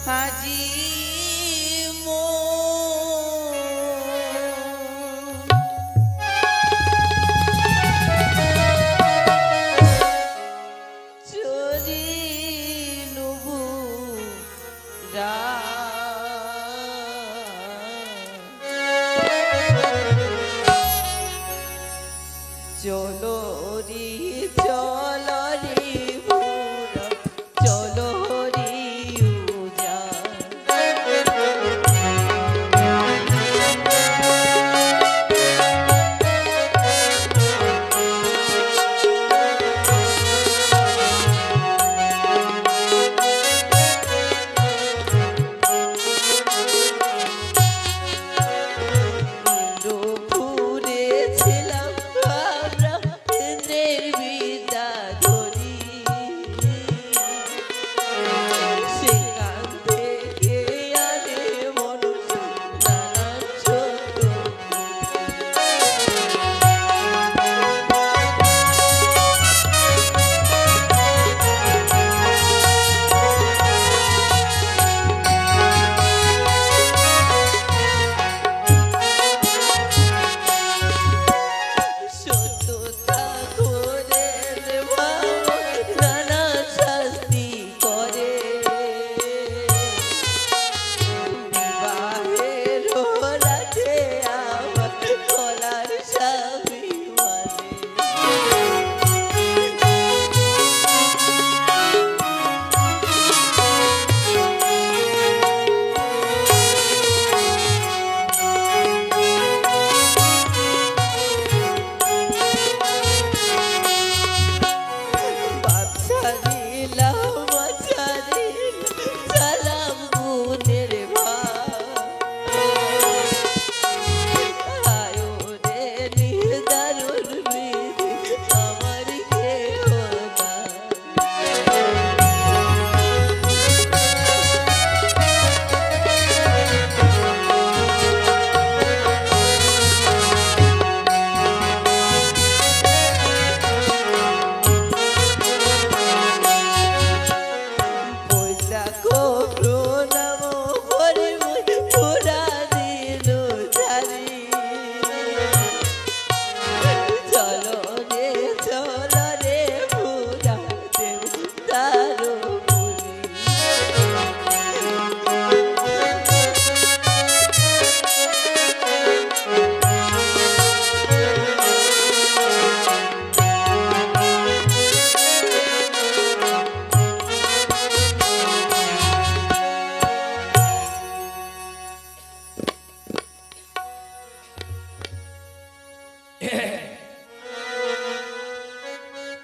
আজি চলো রে চলো রে বুড়ো চলো রে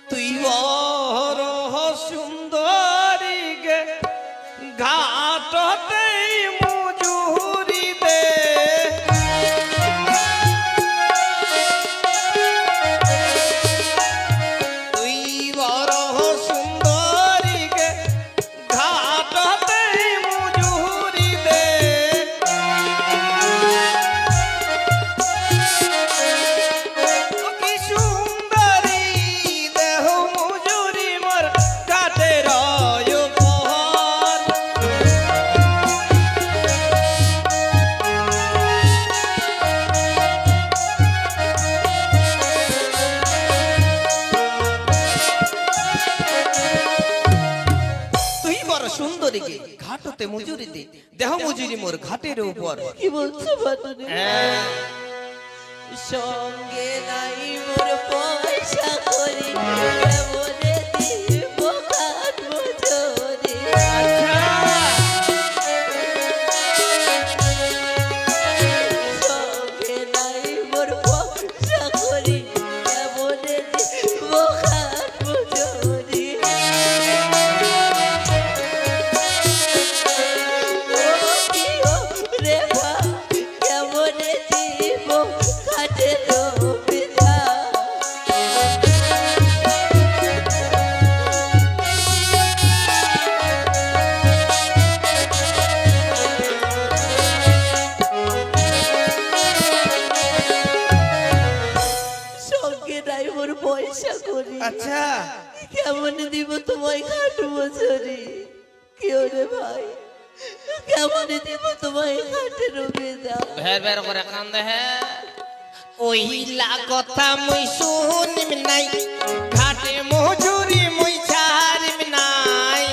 তুই বড় সুন্দরী গে ঘাটতে মজুরি দে তুই বড় সুন্দরী গে ঘাটতে মজুরি দে সুন্দরী গে ঘাটতে মজুরি দে দেহ মজুরি মোর ঘাটের উপর কি বলছো বাটনে সঙ্গে নাই মোর পয়সা করি বলে দিব ঘাট মজুরি সঙ্গে নাই মোর পয়সা করি বলে দিব ঘাট মজুরি আচ্ছা কেমন দিব তোমায় ঘাট মজুরি কেউ রে ভাই কেমন দিব তোমায় ঘাটের বিদায় ভের ভের করে কান্দে হে ওইলা কথা মুই শুনিম নাই ঘাটে মজুরি মুই ছাড়িম নাই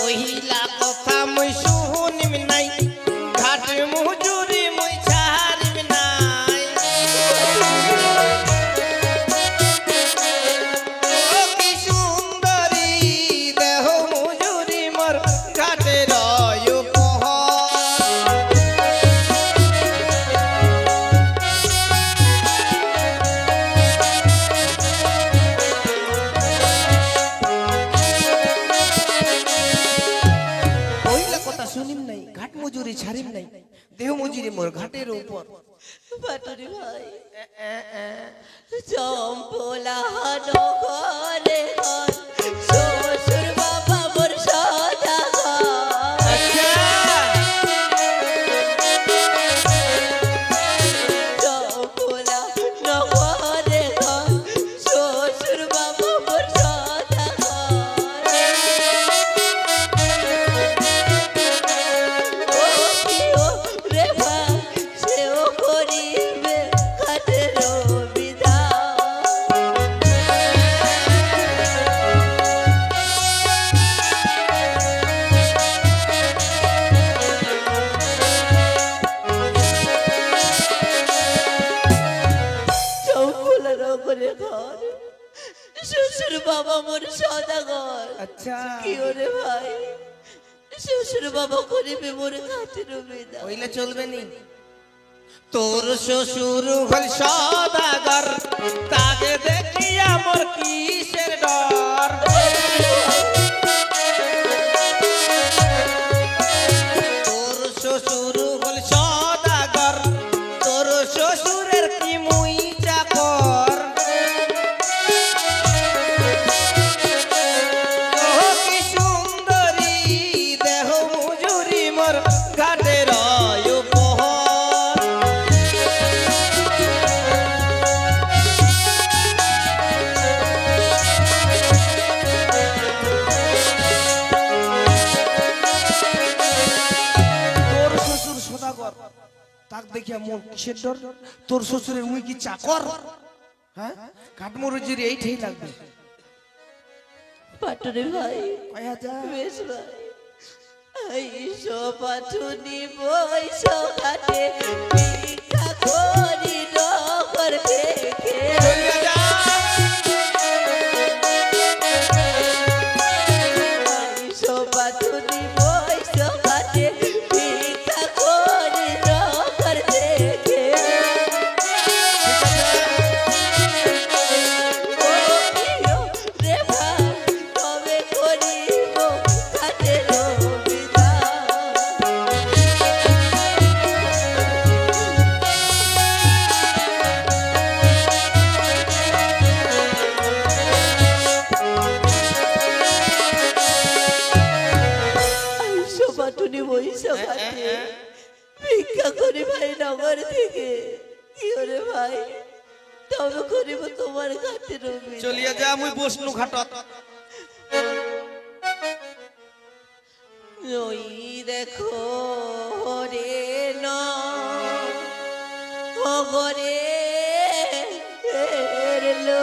ওইলা কথা মুই শুনিম নাই ঘাটে মজুরি মুই ছাড়িম নাই ও কি সুন্দরী দেহ মজুরি মোর ঘাটের মজুরি ছাড়িম নাই দেহ মজুরি মোর ঘাটের উপর পাটুরি ভাই চম্পলা নগরে শ্বশুর বাবা মোর সদাগর চম্পলা নগরে শ্বশুর বাবা মোর শ্বশুর বাবা মোর সদাগর আচ্ছা কি ওরে ভাই শ্বশুর বাবা করিবে মোর ঘাটের বিদায় ওইলে চলবে নি তোর শ্বশুর হল সদাগর তাকে দেখিয়া মোর কিসের ডর তোর শ্বশুর হল সদাগর তোর শ্বশুরের কি মুই চাকর ও কি সুন্দরী দেহ মজুরি মোর ঘাটের তাক দেখিয়া মোর কিসের ডর তোর শ্বশুরের মুই কি চাকর হ্যাঁ কাঠমরুজির এইটাই লাগবে পাটুরি ভাই কয় হাজার বেশ ভাই আইসো পাটুনি বইসো ঘাটে ভিক্ষা করি নগর থেকে আইসো পাটুনি বইসো ঘাটে ভিক্ষা করি নগর থেকে ভিক্ষা করি ভাই নগর থেকে কি ওরে ভাই তবে করিব তোমার ঘাটের চলিয়া যা মুই বসনু ঘাটত ওই দেখো রে নগরে লো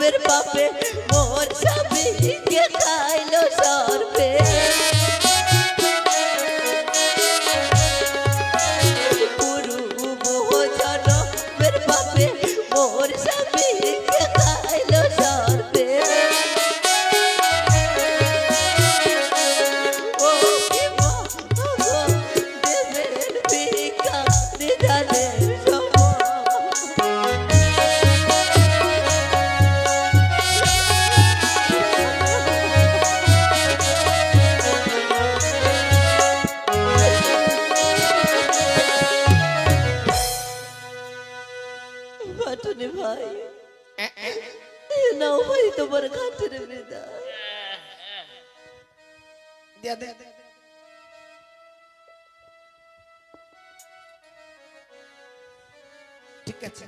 জন্মের পাপে মোর স্বামীকে খাইলো সর্বে গুরু মোহ জন্মের পাপে মোর স্বামীকে খাইলো সর্বে ও কি মা দেবের ভিক্ষা নিদানের সময় বাটুনি ভাই নাও ভাই তোমার খাতির বিদা দিয়া দে ঠিক আছে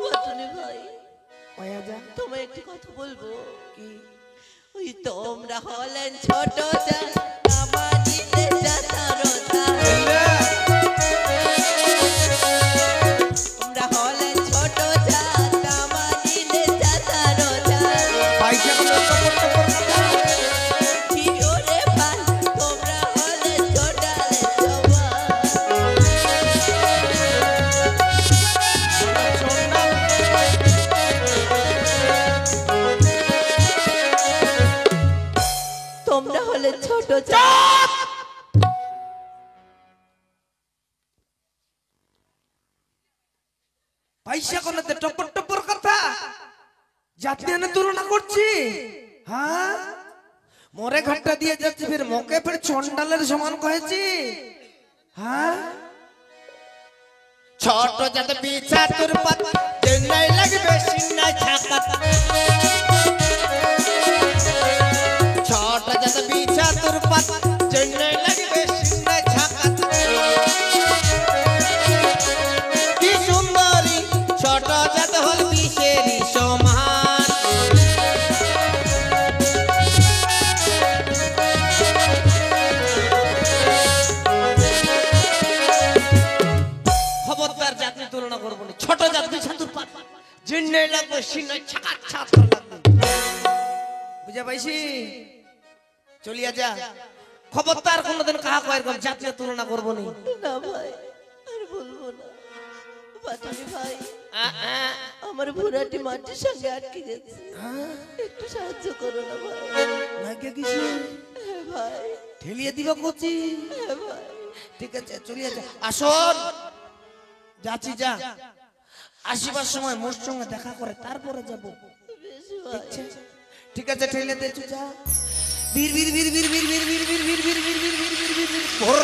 বাটুনি ভাই ওয়া যা তোমায় একটি কথা বলবো কি ওই তোমরা হলেন ছোট জাত আমার দিলে জাতারো তোমরা হলেন ছোট জাত আমার দিলে জাতারো পয়সা গুলো টপর টপর কথা কি ওরে ভাই তোমরা হলেন ছোটালে সবাই তোমরা হলেন ছোট জাত পয়সা কোনতে টপর টপর কথা জাতি এনে তুলনা করছি হ্যাঁ মোরে ঘাটটা দিয়ে যাচ্ছে ফির মোকে ফির চন্ডালের সমান কহেছি হ্যাঁ ছোট জাত বিছা তোর পাত চেন্নাই লাগবে সিন্নাই ছাকাত ছোট জাত বিছা তোর পাত চেন্নাই লাগবে সিন্নাই ছাকাত কি সুন্দরী ছোট জাত হল বিশেরি সমান খবরদার জাতি তুলনা করবো না ছোট জাত বিছা তোর পাত চেন্নাই লাগবে সিন্নাই ছাকাত ছাকাত লাগবে বুঝা পাইছি চলিয়া যা খবরদার কোনদিন কাহা কয়ের কম জাতীয় তুলনা করবো নি না ভাই আর বলবো না বাটুনি ভাই আমার বুড়াটি মাটির সঙ্গে আটকে গেছে একটু সাহায্য করো না ভাই নাকি কিছু হ্যাঁ ভাই ঠেলিয়ে দিবা কচি হ্যাঁ ভাই ঠিক আছে চলিয়া যা আসুন যাচ্ছি যা আসিবার সময় মোর সঙ্গে দেখা করে তারপরে যাব বেশ ভাই ঠিক আছে ঠেলে দে তুই যা বীর বীর বীর বীর বীর বীর বীর বীর বীর বীর বীর বীর বীর বীর বীর বীর ভোর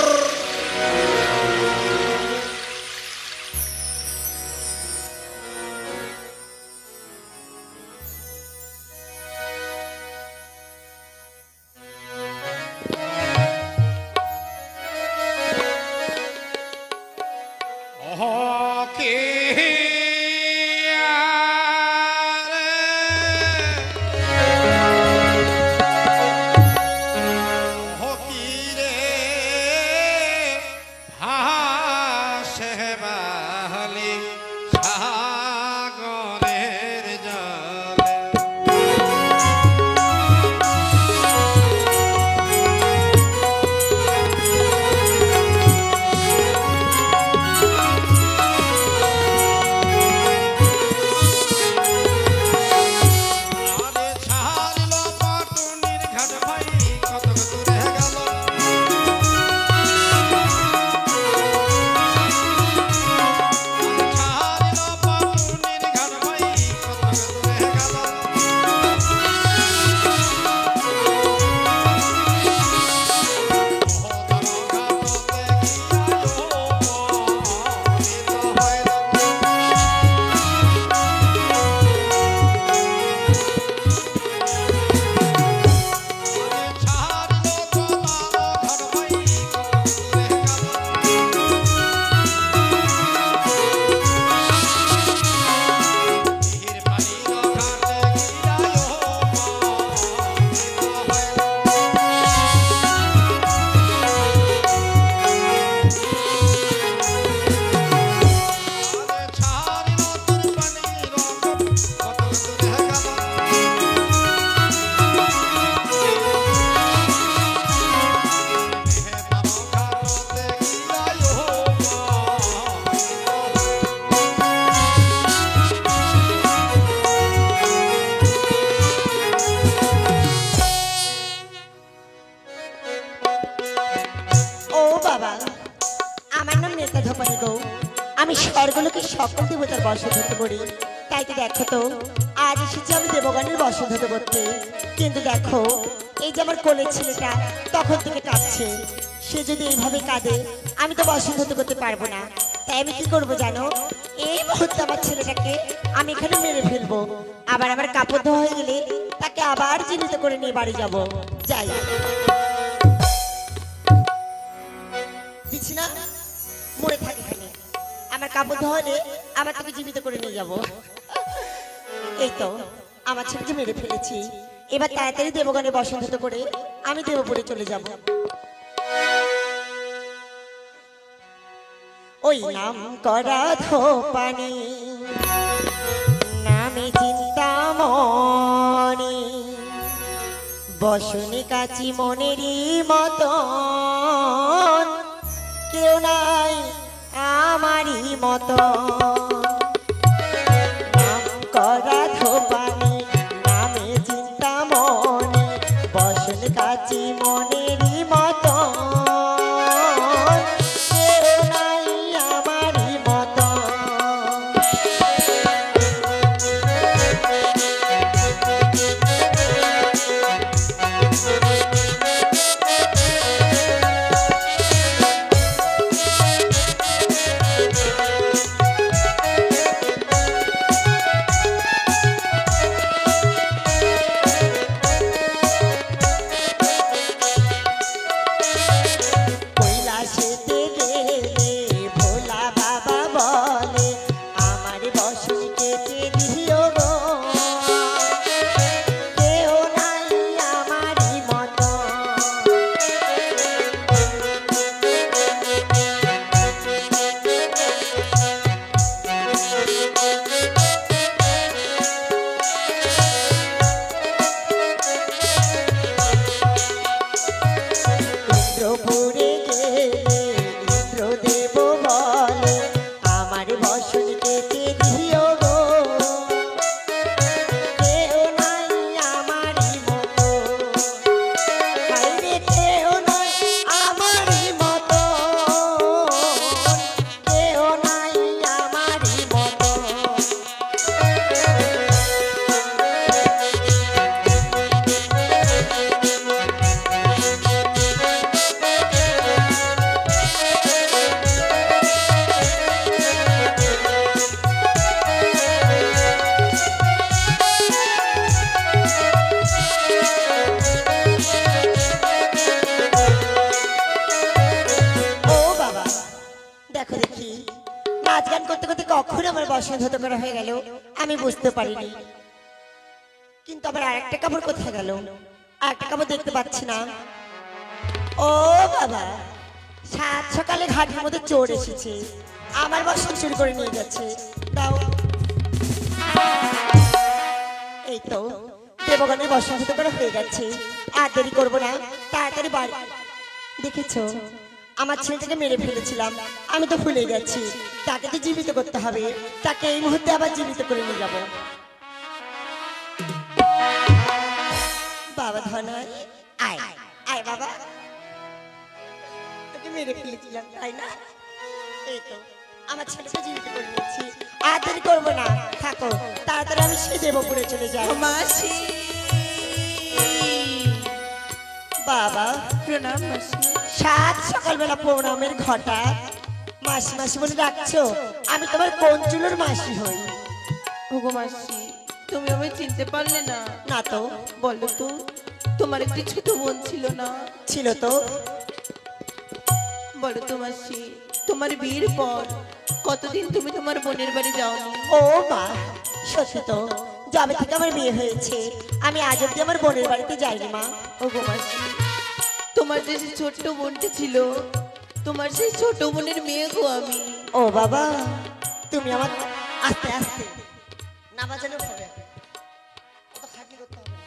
স্বর্গলোকে সকল দেবতার বসত করি, তাই তো দেখো তো আজ এসেছি আমি দেবগণের বসত করতে। কিন্তু দেখো এই যে আমার কোলের ছেলেটা তখন থেকে কাঁদছে, সে যদি এইভাবে কাঁদে আমি তো বসত করতে পারবো না। তাই আমি কি করবো জানো, এই মুহূর্তে আমার ছেলেটাকে আমি এখানে মেরে ফেলবো, আবার আমার কাপড় ধোয়া হয়ে গেলে তাকে আবার জীবিত করে নিয়ে বাড়ি যাব। যাই দিচ্ছি না, মরে থাকে এখানে, আমার কাপড় ধোয়া হলে আবার তাকে জীবিত করে নিয়ে যাব। এই তো আমার ছেলেকে মেরে ফেলেছি, এবার তাড়াতাড়ি দেবগণে বসন্ত করে আমি দেবপুরে চলে যাব। ওই নাম করা ধোপানি নামে চিন্তামণি, বসনে কাচি মনেরই মতন, কেউ নাই আমারই মতন। নাম করা ধোপানি নামে চিন্তামণি, বসনে কাচি মনেরই মতন, কেউ নাই আমারই মতন। কৈলাসেতে গেলে ভোলা বাবা বলে, আমার বসন কেটে দিও গো, কেউ নাই আমারই মতন। ইন্দ্রপুরে গেলে ইন্দ্রদেব বলে, আমার বসন কেটে দিও গো, কেউ নাই আমারই মতো, হায়রে কেউ নাই আমারই মতো, কেউ নাই আমারই মতো। ও বাবা, দেখো দেখি নাচ গান করতে করতে কখন আমার বসন্ত করা হয়ে গেল আমি বুঝতে পারিনি। কিন্তু আবার আরেকটা কাপড় কোথায় গেল, আরেকটা কাপড় দেখতে পাচ্ছি না। ও বাবা, সাত সকালে ঘাটের মধ্যে চোর এসেছে, আমার বসন চুরি করে নিয়ে গেছে। দাও, এই তো দেবগণের বসন্ত করা হয়ে গেছে, আর দেরি করবো না, তাড়াতাড়ি বাড়ি। দেখেছো আমার ছেলেটাকে মেরে ফেলেছিলাম, আমি তো ভুলে গেছি, তাকে তো জীবিত করতে হবে, তাকে এই মুহূর্তে আবার জীবিত করে নিয়ে যাব। বাবা ধনয়, আয় আয় বাবা, তোকে মেরে ফেলেছিলাম তাই না, এই তো আমার ছেলেকে জীবিত করে নিচ্ছি, আর দেরি করবো না, থাকো, তাড়াতাড়ি আমি সে দেবপুরে চলে যাই। মাসি বাবা প্রণাম মাসি। সাত সকালবেলা প্রণামের ঘটা, মাসি মাসি বলে ডাকছো, আমি তোমার কোন চুলোর মাসি হই? ওগো মাসি, তুমি আমায় চিনতে পারলে না? না তো। বলো তো, তোমার একটি ছোট বোন ছিল না? ছিল তো। বলো তো মাসি, তোমার বিয়ের পর কতদিন তুমি তোমার বোনের বাড়ি যাওনি? ও মা, সত্যি তো, যবে থেকে আমার বিয়ে হয়েছে আমি আজ অব্দি আমার বোনের বাড়িতে যাইনি মা। ওগো মাসি, তোমার যে সেই ছোট্ট বোনটি ছিল, তোমার সেই ছোট বোনের মেয়ে গো আমি। ও বাবা, তুমি আমার আস্তে আস্তে না বাজানো হবে, অত খাটনি করতে হবে না।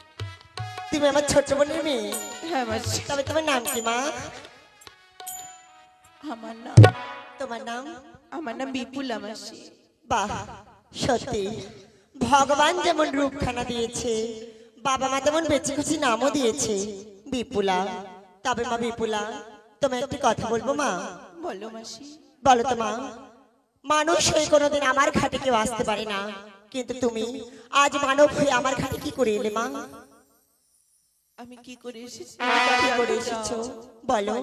তুমি আমার ছোট বোনের মেয়ে? হ্যাঁ মাসি। তবে তোমার নাম কি মা? আমার নাম, তোমার নাম? আমার নাম বিপুলা মাসি। বাহ, সত্যি ভগবান যেমন রূপখানা দিয়েছে, বাবা মা তেমন বেঁচে খুশি নামও দিয়েছে বিপুলা। তবে মা বিপুলা, তোমায় একটি কথা বলবো মা। বলো মাসি। বলো তো মা, মানুষ হয়ে কোনোদিন আমার ঘাটে কেউ আসতে পারে না, কিন্তু তুমি আজ মানব হয়ে আমার ঘাটে কি করে এলে মা? আমি কি করে এসেছি কি করে এসেছো বলো।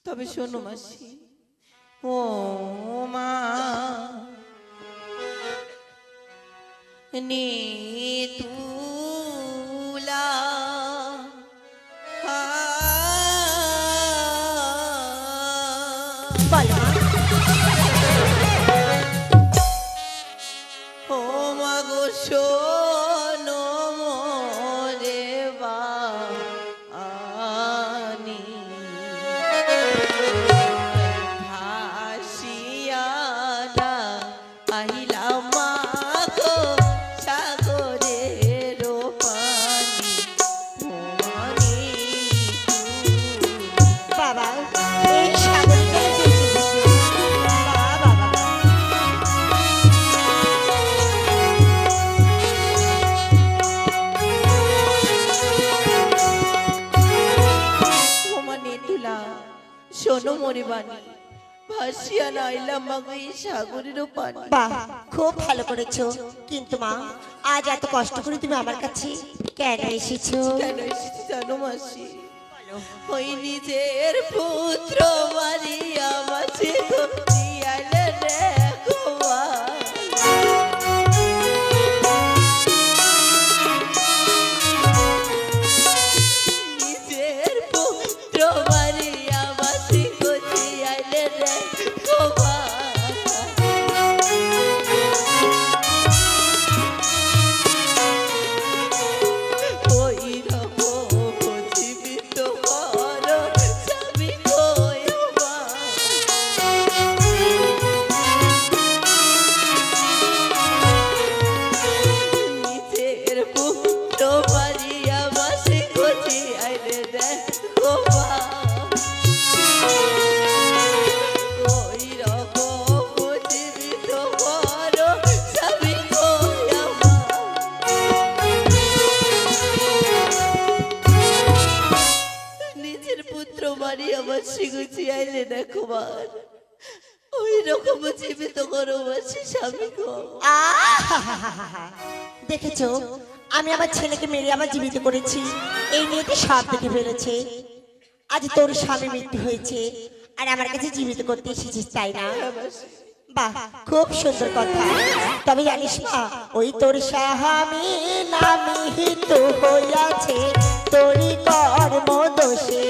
তবে শোনো মাসি, ও মা নে তুলা বলো মা। ও মাগো শোনো মোরে বাণী, ভাসিয়া না আহিলাম মাগো সাগরের পানি, ভবানী বাবা এই সাগরে জলে ভেসে গেছে। বাবা বাবা ভবানী তুলা শোনো মোরে বাণী, ভাসিয়া না আইলাম মাগো এই সাগরের পানি। বাহ খুব ভালো করেছো, কিন্তু মা আজ এত কষ্ট করে তুমি আমার কাছে কেন এসেছো? কেন এসেছি জানো মাসি? ওই নিজের পুত্র মারিয়া মাসে গো দিয়ালে রে গোয়া, নিজের পুত্র মারিয়া মাসে গো দিয়ালে রে গোয়া, ওই রকম জীবিত করো স্বামী গো আমার। নিজের পুত্র মারিয়া মাসে গো দিয়ালে রে গোয়া, ওই রকম জীবিত করো স্বামী গো আমার। নিজের পুত্র মারি আমার শিগুচি আইলে না কুমার, ওই রকম জীবিত করো মাসি স্বামী গো। আহাহাহাহা। দেখেছো আমি আমার ছেলেকে মেরে আবার জীবিত করেছি, এই নিয়ে তো সব দেখে ফেলেছে। আজ তোর স্বামী মৃত্যু হয়েছে আর আমার কাছে জীবিত করতে এসেছিস তাই না? বাহ খুব সুন্দর কথা। তবে জানিস না ওই তোর স্বামী নামিহিত হইয়াছে তোরই কর্ম দোষে।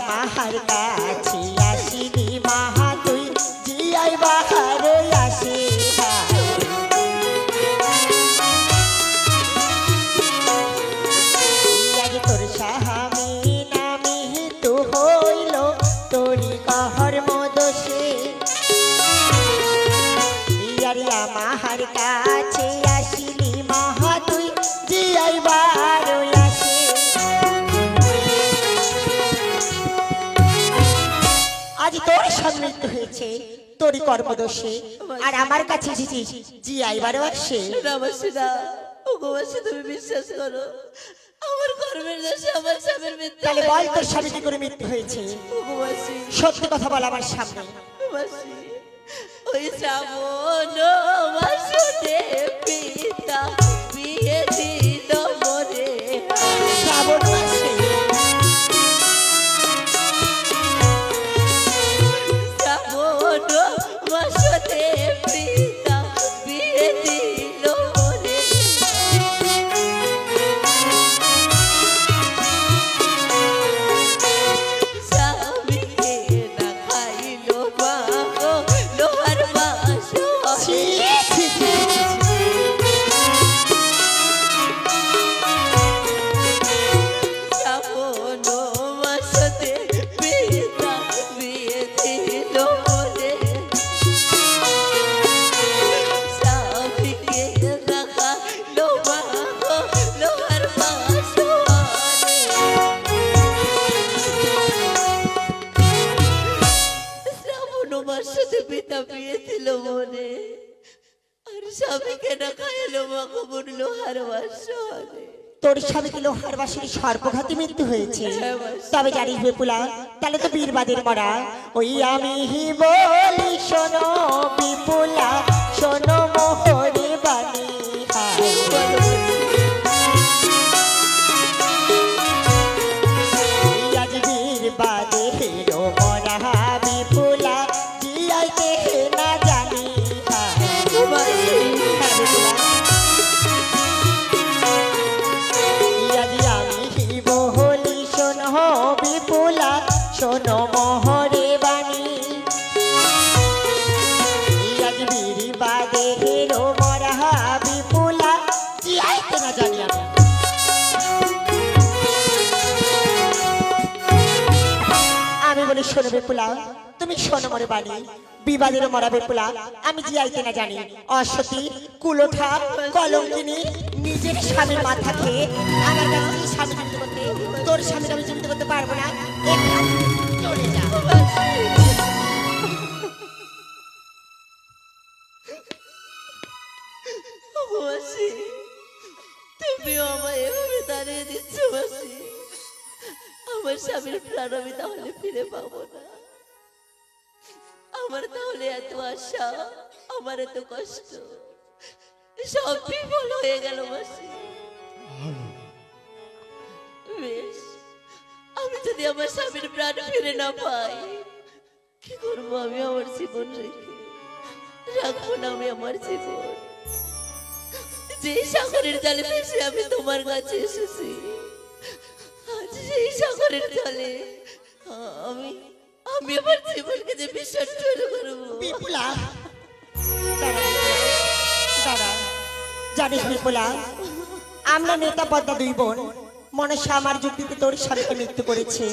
মাহার কাছে আসিনি মাহা তুই জিয়াই বাহার আসে তোর স্বামী নামি তু হইল তোরি কহর মদোষে। ইয়ারিয়া মাহার কাছে আসিনি মাহা তুই জিয়াই বার আসে। আজ তোর মৃত্যু হয়েছে তোরই কর্মদোষে, আর আমার কাছে এসেছিস জি আইবারও আসে। রামাসিনা ওগো মাসি তুমি বিশ্বাস করো, আমার কর্মের দোষে আমার স্বামীর মৃত্যু তাহলে বল হয়েছে। তোর স্বামী কি করে মৃত্যু হয়েছে? ওগো মাসি, সত্যি কথা বল আমার সামনে। মাসি ওই শ্রাবণ মাসে পিতা বিয়ে দিল মোরে, শ্রাবণ মাসে শ্রাবণ মাসে পিতা বিয়ে দিল মোরে, স্বামীকে না খাইলো মাগো লোহার বাসন, ছি, ছি, ছি, ছি, ছি। শ্রাবণ মাসে পিতা বিয়ে দিল মোরে, স্বামীকে না খাইলো মাগো লোহার বাসনে, শ্রাবণ মাসে পিতা বিয়ে দিল মোরে, আর স্বামীকে না খাইলো মাগো লোহার বাসনে। তোর স্বামীকে লোহার বাসির সর্বঘাতী মৃত্যু হয়েছে। তবে জানিস বিপুলা, তাহলে তো বীরবাদের মরা। ওই আমি বলি শোনো বিপুলা, শোনো মোহরে বাণী। আজ বীরবাদে হেরো মরা বিপুলা, জিয়াইতে না জানি। বিপুলা শোনো মোহরে বাণী, আজ বীরবাদে হেরো মরা বিপুলা, জিয়াইতে না জানি। আমি বলি শোনো বিপুলা, তুমি শোনো মোরে বাণী, বিবাদের মরা বিপুলা, আমি জিয়াইতে না জানি। অসতী, কুলোঠা, কলঙ্কিনী, নিজের স্বামীর মাথা খেয়ে আমার কাছে স্বামী জীবিত করতে, তোর স্বামীর আমি জীবিত করতে পারবো না। চলে যা। মাসি, তুমিও আমায় এভাবে দাঁড়িয়ে দিচ্ছ মাসি। আমার স্বামীর প্রাণ আমি তাহলে ফিরে পাবো না। আমার তাহলে এত আশা, আমার এত কষ্ট, সব বিফল হয়ে গেল মাসি। বেশ, আমি যদি আমার স্বামীর প্রাণ ফিরে না পাই, কি করবো আমি আমার জীবন রেখে? রাখবো না আমি আমার জীবন। যে সাগরের জলে ভেসে আমি তোমার কাছে এসেছি, আজ সেই সাগরের জলে আমি আমি আমার জীবনকে যে বিসর্জন করবো। বিপুলা, দাঁড়া। জানিস বিপুলা, আমরা নেতা পদ্মা দুই বোন, মনসা আমার যুক্তিতে তোর স্বামীকে মৃত্যু করেছে।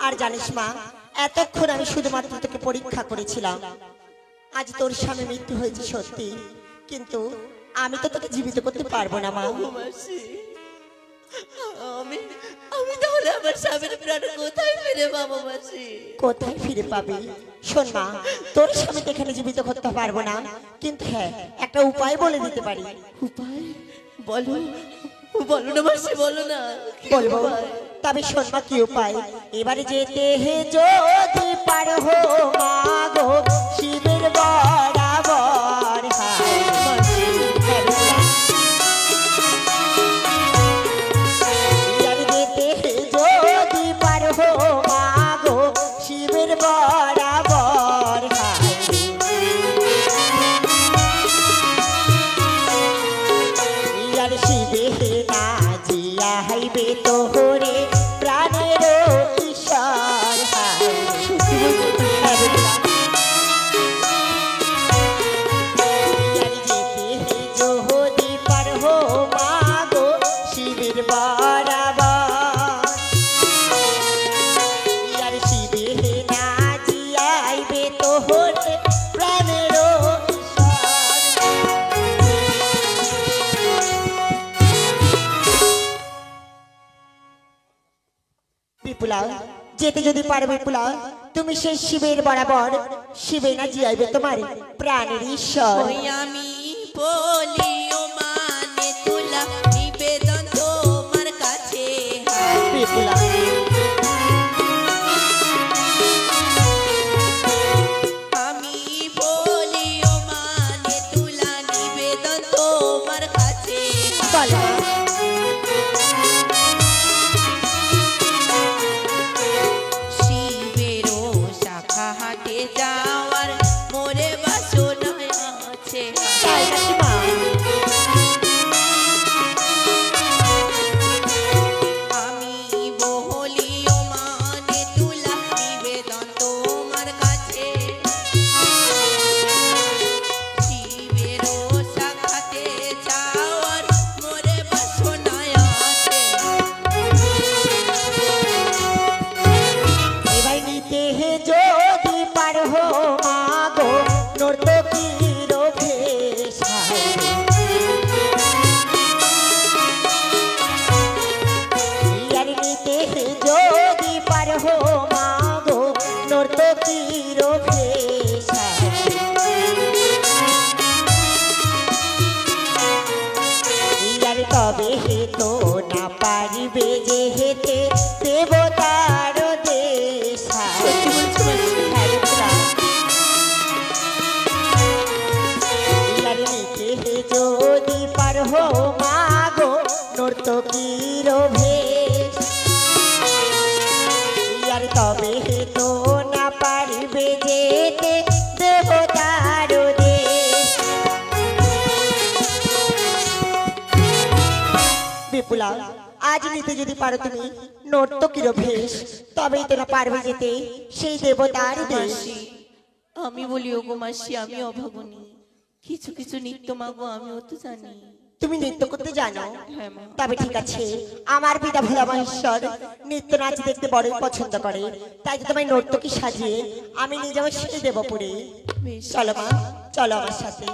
আর জানিস মা, এতক্ষণ আমি শুধুমাত্র তোকে পরীক্ষা করেছিলাম। আজ তোর স্বামী মৃত্যু হয়েছে সত্যি, কিন্তু আমি তো তোকে জীবিত করতে পারবো না মা। মাসি, আমি আমি তাহলে আমার স্বামীর প্রাণ কোথায় ফিরে পাবো মাসি? কোথায় ফিরে পাবি? শোন মা, তোর স্বামীকে এখানে জীবিত করতে পারবো না, কিন্তু হ্যাঁ একটা উপায় বলে দিতে পারি। উপায়? বলো, বলো না মাসি, বলো না। কি বলবো, উপায়? তবে শোন মা কি উপায়। এবারে যেতে হে যদি পার হো মাগো শিবের বরাবর। যেতে হে যদি পার হো মাগো শিবের বরাবর। শিবে না জিয়া হাইবে তোহরে প্রাণের ঈশ্বর। যদি পার হো মাগো শিবের বরাবর। শিবে না জিয়া হাইবে তোহরে প্রাণের বিপুলা, যেতে যদি পারবে বিপুলা, তুমি সেই শিবের বরাবর। শিবে না জিয়াইবে তোমার প্রাণের ঈশ্বর। ওই আমি বলি ও মানে তুলা নিবেদন তোমার কাছে। বিপুলা, আমি বলি ও মানে তুলা নিবেদন তোমার কাছে। বলো শিবেরও শাখা হাটে যাওয়ার মোরে বাসনা আছে। তাই নাকি মা? আমি বলি দেবতার দেশ। সত্যি বলছো মাসি? হ্যাঁ বিপুলা, ইয়ার নিতে যদি পার হো মাগো নর্তকীর ভেষ, ইয়ার তবে তো না পারবে যেতে দেবতার দেশ। বিপুলা, আজ নিতে যদি পারো তুমি নর্তকীর ভেষ, তবেই তো না পারবে যেতে সেই দেবতার দেশ। মাসি, আমি বলি ওগো মাসি, আমি অভাবনী, কিছু কিছু নৃত্য মাগো আমিও তো জানি। তুমি নৃত্য করতে জানো? হ্যাঁ মা। তবে ঠিক আছে, আমার পিতা ভোলা মহেশ্বর নৃত্য নাচ দেখতে বড়ই পছন্দ করে, তাই তো তোমায় নর্তকী সাজিয়ে আমি নিয়ে যাবো সেই দেবপুরে। বেশ। চলো মা, চলো আমার সাথে।